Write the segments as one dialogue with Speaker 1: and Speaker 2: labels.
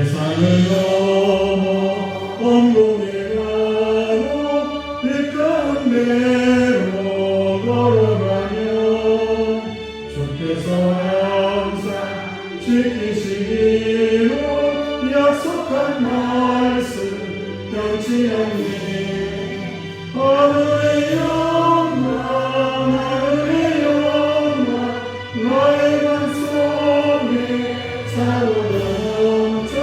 Speaker 1: 세상을 넘어 엄공에 가고 그 가운데로 걸어가면 주께서 항상 지키시기로 약속한 말씀 변치 않네. 하늘의 영광 하늘의 영광 나의 맘속에 차오르 넘쳐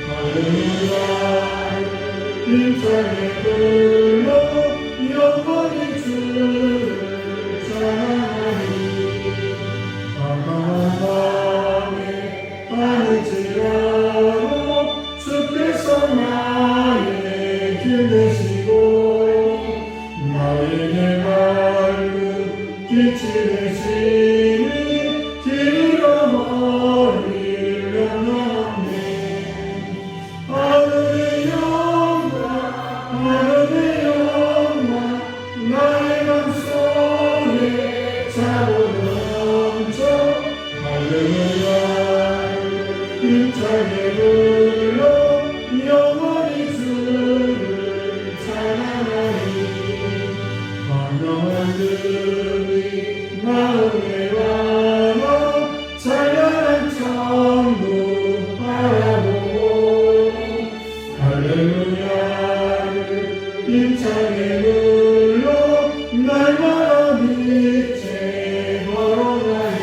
Speaker 1: 할렐루야 힘차게 불러 영원히 주를 찬양하리. 깜깜한 밤에 하늘지라도 주께서 나의 길 되시고 나에게 밝은 빛이 되시니 길을 머리를 넘네. 하늘의 영광 하늘의 영광 나의 맘속에 차오르 넘쳐 할렐루야 힘차게 불러 영원히 주를 찬양하리. 광명한 들이 마음에 와서 찬란한 천국 바라보고 할렐루야를 힘차게 불러 날마다 빛에 걸어가리.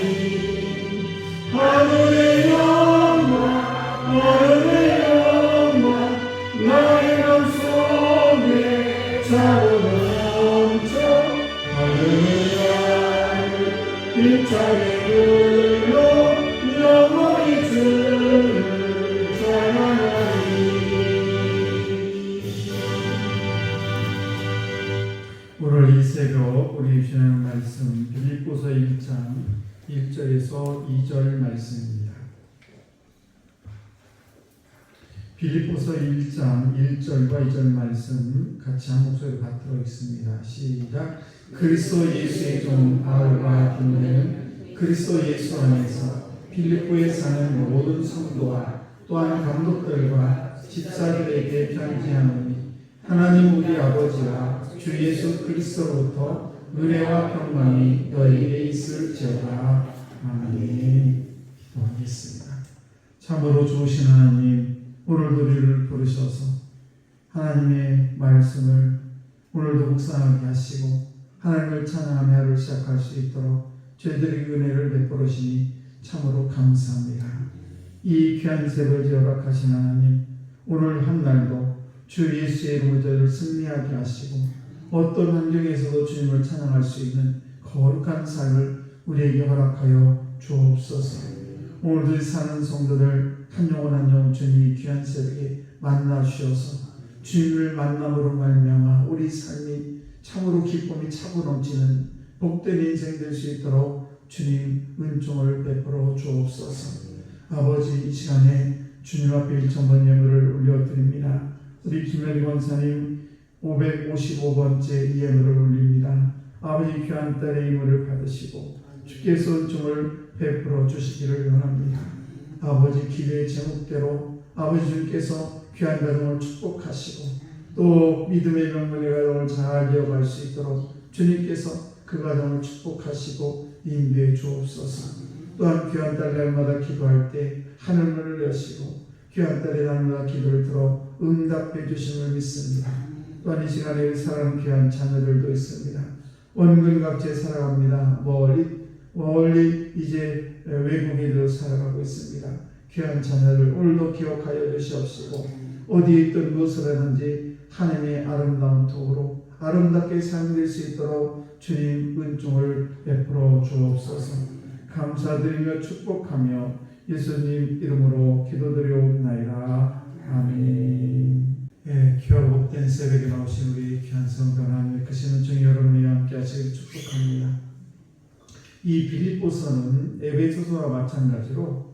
Speaker 1: 하늘의 영광 하늘의 영광 나의 맘속에 차오르 넘쳐 할렐루야를 힘차게 불러 영원히 주를 찬양하리. 오늘 이 새벽 우리 주님의 말씀 빌립보서 1장 1절에서 2절 말씀입니다. 빌립보서 1장 1절과 2절 말씀 같이 한 목소리로 받들어 있습니다. 시작. 그리스도 예수의 종 바울과 디모데는 그리스도 예수 안에서 빌립보에 사는 모든 성도와 또한 감독들과 집사들에게 편지하노니 하나님 우리 아버지와 주 예수 그리스도로부터 은혜와 평강이 너희에게 있을지어다. 아멘. 기도하겠습니다. 참으로 좋으신 하나님, 오늘도 우리를 부르셔서 하나님의 말씀을 오늘도 묵상하게 하시고 하나님을 찬양하며 하루를 시작할 수 있도록 저희들에게 은혜를 베풀으시니 참으로 감사합니다. 이 귀한 새벽에 허락하신 하나님, 오늘 한 날도 주 예수의 이름으로 저희를 승리하게 하시고 어떤 환경에서도 주님을 찬양할 수 있는 거룩한 삶을 우리에게 허락하여 주옵소서. 오늘도 사는 성도들 한 영혼 한 영혼 주님이 귀한 새벽에 만나 주셔서 주님을 만남으로 말미암아 우리 삶이 참으로 기쁨이 차고 넘치는 복된 인생 될 수 있도록 주님 은총을 베풀어 주옵소서. 아버지, 이 시간에 주님 앞에 1,000번 예물을 올려드립니다. 우리 김현희 권사님 555번째 예물을 올립니다. 아버지, 귀한 딸의 예물을 받으시고 주께서 은총을 베풀어 주시기를 원합니다. 아버지, 기도의 제목대로 아버지 주께서 귀한 가정을 축복하시고 또 믿음의 명문의 가정을 잘 이어갈 수 있도록 주님께서 그 가정을 축복하시고 인도해 주옵소서. 또한 귀한 딸 날마다 기도할 때 하늘문을 여시고 귀한 딸의 날마다 기도를 들어 응답해 주심을 믿습니다. 또한 이 시간에 사랑하는 귀한 자녀들도 있습니다. 원근각지에 살아갑니다. 멀리 이제 외국에도 살아가고 있습니다. 귀한 자녀들 오늘도 기억하여 주시옵시고 어디에 있든 무엇을 하든지 하나님의 아름다운 도구로 아름답게 사용될 수 있도록 주님 은총을 베풀어 주옵소서. 감사드리며 축복하며 예수님 이름으로 기도드리옵나이다. 아멘. 귀하고 복된 새벽에 나오신 우리 귀한 성도 하나님의 크신 은총이 여러분과 함께 하시길 축복합니다. 이 빌립보서는 에베소서와 마찬가지로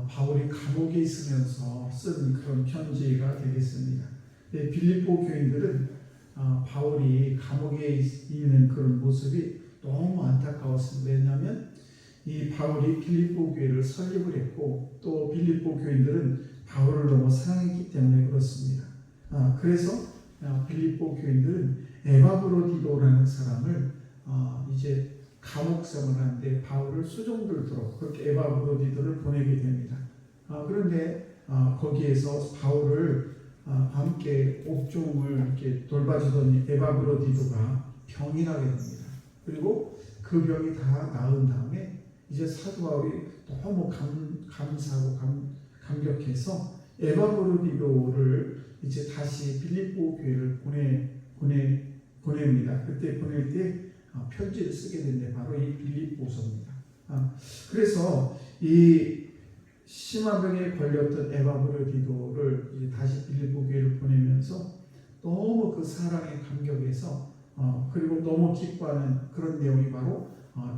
Speaker 1: 바울이 감옥에 있으면서 쓴 그런 편지가 되겠습니다. 빌립보 교인들은 바울이 감옥에 있는 그런 모습이 너무 안타까웠습니다. 왜냐하면 이 바울이 빌립보 교회를 설립을 했고 또 빌립보 교인들은 바울을 바울을 너무 사랑했기 때문에 그렇습니다. 그래서 빌립보 교인들은 에바브로디도라는 사람을 이제 감옥생을 하는데 바울을 수종들도록 그렇게 에바브로디도를 보내게 됩니다. 그런데 거기에서 바울을 함께 옥중을 이렇게 돌봐주더니 에바브로디도가 병이 나게 됩니다. 그리고 그 병이 다 나은 다음에 이제 사도 바울이 너무 감사하고 감격해서 에바브로디도를 이제 다시 빌립보 교회를 보냅니다. 그때 보낼 때 편지를 쓰게 된데 바로 이 빌립보서입니다. 그래서 이 심한 병에 걸렸던 에바브로디도를 이제 다시 빌립보 교회를 보내면서 너무 그 사랑에 감격해서 그리고 너무 기뻐하는 그런 내용이 바로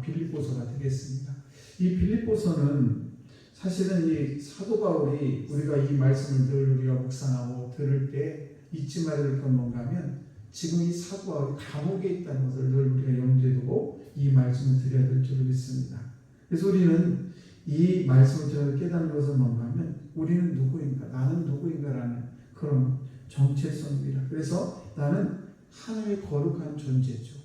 Speaker 1: 빌립보서가 되겠습니다. 이 빌립보서는 사실은 이 사도 바울이 우리가 이 말씀을 늘 우리가 묵상하고 들을 때 잊지 말아야 될 건 뭔가 하면 지금 이 사도 바울이 감옥에 있다는 것을 늘 우리가 염두에 두고 이 말씀을 드려야 될 줄 믿습니다. 그래서 우리는 이 말씀을 저를 깨닫는 것은 뭔가 하면 우리는 누구인가, 나는 누구인가라는 그런 정체성입니다. 그래서 나는 하나님의 거룩한 존재죠.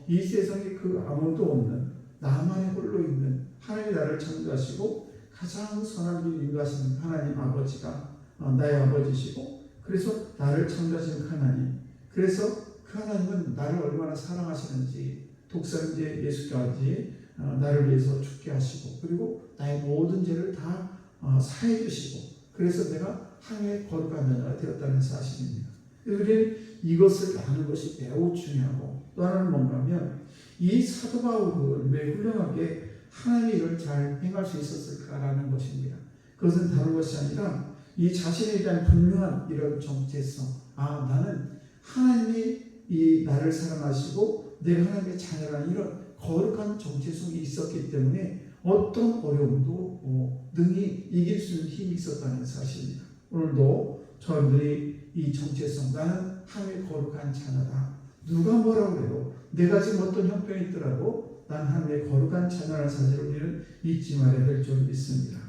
Speaker 1: 이 세상에 그 아무도 없는 나만의 홀로 있는 하나님이 나를 창조하시고 가장 선한 길 인도하시는 하나님 아버지가 나의 아버지시고 그래서 나를 창조하시는 하나님, 그래서 그 하나님은 나를 얼마나 사랑하시는지 독생자 예수까지 나를 위해서 죽게 하시고 그리고 나의 모든 죄를 다 사해 주시고 그래서 내가 하나님의 거룩한 자녀가 되었다는 사실입니다. 우리는 이것을 아는 것이 매우 중요하고 또 하나는 뭔가 하면 이 사도 바울은 왜 훌륭하게 하나님의 일을 잘 행할 수 있었을까라는 것입니다. 그것은 다른 것이 아니라 이 자신에 대한 분명한 이런 정체성, 나는 하나님이 이 나를 사랑하시고 내가 하나님의 자녀라는 이런 거룩한 정체성이 있었기 때문에 어떤 어려움도 능히 이길 수 있는 힘이 있었다는 사실입니다. 오늘도 저들이 이 정체성, 나는 하나님의 거룩한 자녀다. 누가 뭐라고 해도 내가 지금 어떤 형편이 있더라도 난 하나님의 거룩한 자녀라는 사실을 우리는 잊지 말아야 될 줄 믿습니다.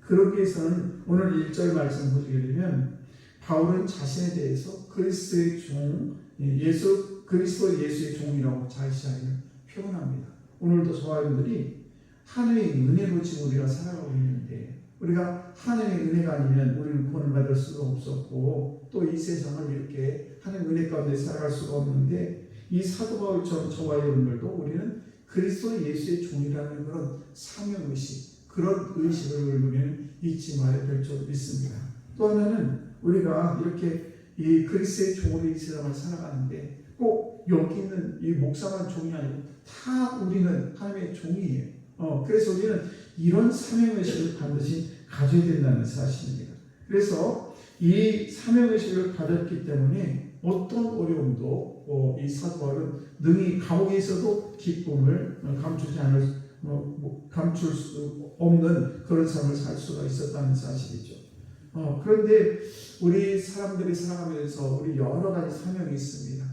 Speaker 1: 그러기 위해서는 오늘 1절 말씀 보시게 되면 바울은 자신에 대해서 그리스도의 종, 그리스도 예수의 종이라고 자신을 표현합니다. 오늘도 저와 여러분들이 하나님의 은혜로 지금 우리가 살아가고 있는데 우리가 하나님의 은혜가 아니면 우리는 구원을 받을 수가 없었고 또 이 세상을 이렇게 하나님의 은혜 가운데 살아갈 수가 없는데 이 사도 바울처럼 저와 여러분들도 우리는 그리스도 예수의 종이라는 그런 사명의식, 그런 의식을 우리는 잊지 말아야 될 줄 믿습니다. 또 하나는 우리가 이렇게 이 그리스도의 종으로 이 세상을 살아가는데 꼭 여기 있는 이 목사만 종이 아니고 다 우리는 하나님의 종이에요. 그래서 우리는 이런 사명의식을 반드시 가져야 된다는 사실입니다. 그래서 이 사명의식을 가졌기 때문에 어떤 어려움도 이 사도 바울은 능히 감옥에 있어도 기쁨을 감출 수 없는 그런 삶을 살 수가 있었다는 사실이죠. 그런데 우리 사람들이 살아가면서 우리 여러 가지 사명이 있습니다.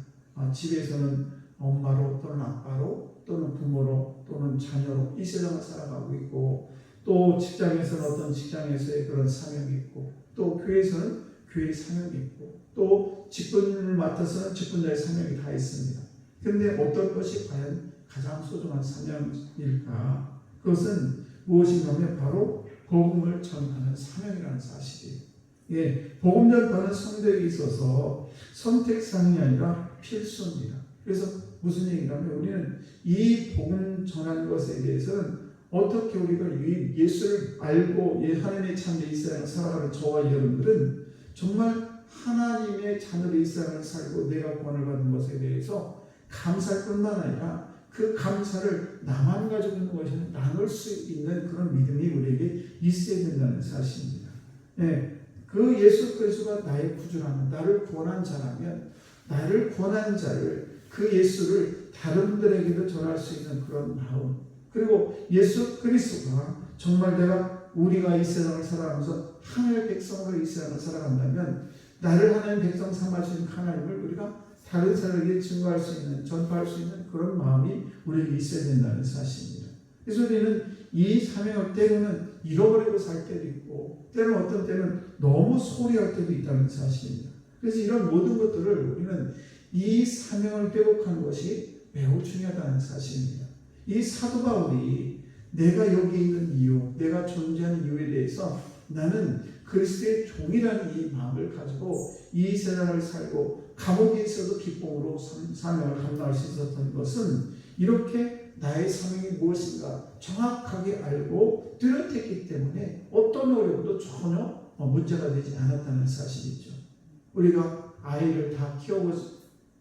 Speaker 1: 집에서는 엄마로 또는 아빠로 또는 부모로 또는 자녀로 이 세상을 살아가고 있고 또 직장에서는 어떤 직장에서의 그런 사명이 있고 또 교회에서는 교회의 사명이 있고 또 직분을 맡아서는 직분자의 사명이 다 있습니다. 그런데 어떤 것이 과연 가장 소중한 사명일까? 그것은 무엇인가 하면 바로 복음을 전하는 사명이라는 사실이에요. 복음 전파는 성도에게 있어서 선택사항이 아니라 필수입니다. 그래서 무슨 얘기냐면 우리는 이 복음 전하는 것에 대해서는 어떻게 우리가 예수를 알고 하나님의 자녀 이스라엘을 살아가는 저와 여러분들은 정말 하나님의 자녀로 이스라엘을 살고 내가 구원을 받은 것에 대해서 감사할 뿐만 아니라 그 감사를 나만 가지고 있는 것이 아니라 나눌 수 있는 그런 믿음이 우리에게 있어야 된다는 사실입니다. 그 예수 그리스도가 나의 구주라면 나를 구원한 자라면 나를 구원한 자를 그 예수를 다른 분들에게도 전할 수 있는 그런 마음 그리고 예수 그리스도가 정말 우리가 이 세상을 살아가면서 하나님의 백성으로 이 세상을 살아간다면 나를 하나님의 백성 삼아주신 하나님을 우리가 다른 사람에게 증거할 수 있는 전파할 수 있는 그런 마음이 우리에게 있어야 된다는 사실입니다. 그래서 우리는 이 사명을 때로는 잃어버리고 살 때도 있고 때는 어떤 때는 너무 소홀히 할 때도 있다는 사실입니다. 그래서 이런 모든 것들을 우리는 이 사명을 회복하는 것이 매우 중요하다는 사실입니다. 이 사도 바울이 내가 여기 있는 이유, 내가 존재하는 이유에 대해서 나는 그리스도의 종이라는 이 마음을 가지고 이 세상을 살고 감옥에 있어도 기쁨으로 사명을 감당할 수 있었던 것은 이렇게 나의 사명이 무엇인가 정확하게 알고 뚜렷했기 때문에 어떤 어려움도 전혀 문제가 되지 않았다는 사실이죠. 우리가 아이를 다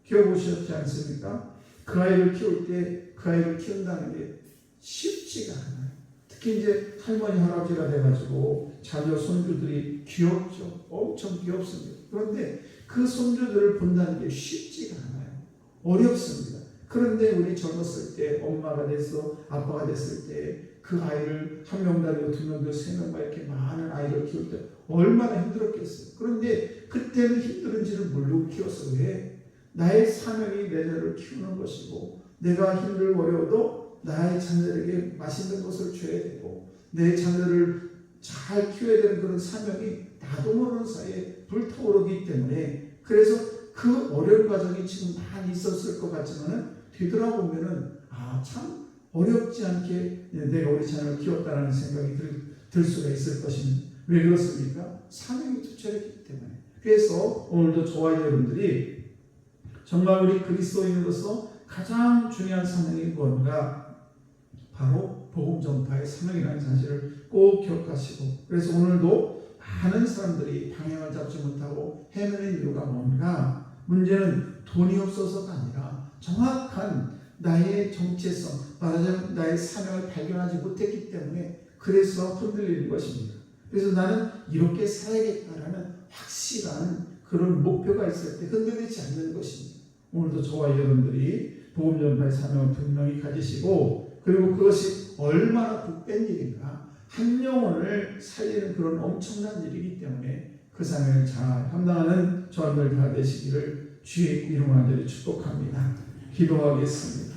Speaker 1: 키워보셨지 않습니까? 그 아이를 키울 때 그 아이를 키운다는 게 쉽지가 않아요. 특히 이제 할머니 할아버지가 돼가지고 자녀 손주들이 귀엽죠. 엄청 귀엽습니다. 그런데 그 손주들을 본다는 게 쉽지가 않아요. 어렵습니다. 그런데 우리 젊었을 때 엄마가 돼서 아빠가 됐을 때 그 아이를 한 명 다리고 두 명, 세 명과 이렇게 많은 아이를 키울 때 얼마나 힘들었겠어요. 그런데 그때는 힘들은지를 모르고 키워서 왜? 나의 사명이 내 자녀를 키우는 것이고 내가 힘들고 어려워도 나의 자녀들에게 맛있는 것을 줘야 되고 내 자녀를 잘 키워야 되는 그런 사명이 나도 모르는 사이에 불타오르기 때문에 그래서 그 어려운 과정이 지금 많이 있었을 것 같지만은 되돌아보면은 참 어렵지 않게 내가 우리 자녀를 키웠다는 생각이 들 수가 있을 것입니다. 왜 그렇습니까? 사명이 투철했기 때문에. 그래서 오늘도 저와 여러분들이 정말 우리 그리스도인으로서 가장 중요한 사명이 뭔가 바로 복음 전파의 사명이라는 사실을 꼭 기억하시고 그래서 오늘도 많은 사람들이 방향을 잡지 못하고 헤매는 이유가 뭔가 문제는 돈이 없어서가 아니라 정확한 나의 정체성 말하자면 나의 사명을 발견하지 못했기 때문에 그래서 흔들리는 것입니다. 그래서 나는 이렇게 살아야겠다라는 확실한 그런 목표가 있을 때 흔들리지 않는 것입니다. 오늘도 저와 여러분들이 복음 전파의 사명을 분명히 가지시고 그리고 그것이 얼마나 복된 일인가 한 영혼을 살리는 그런 엄청난 일이기 때문에 그 사명을 잘 감당하는 저희들 다 되시기를 주의 이름 안에 축복합니다. 기도하겠습니다.